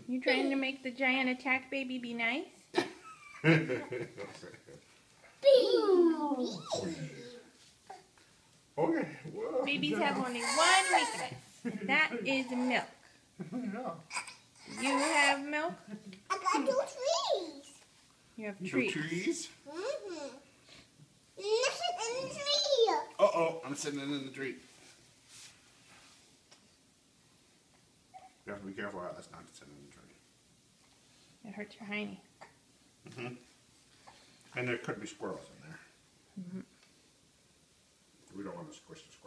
You trying to make the giant attack baby be nice? Okay. Well, Babies have only one weakness, and that is milk. You have milk? I got 2 trees. You have You treats. trees? Mm-hmm. This is in the tree. Uh-oh, I'm sitting in the tree. You have to be careful how that's not sitting in the tree. It hurts your hiney. And there could be squirrels in there. Mm-hmm. We don't want to squish the squirrels.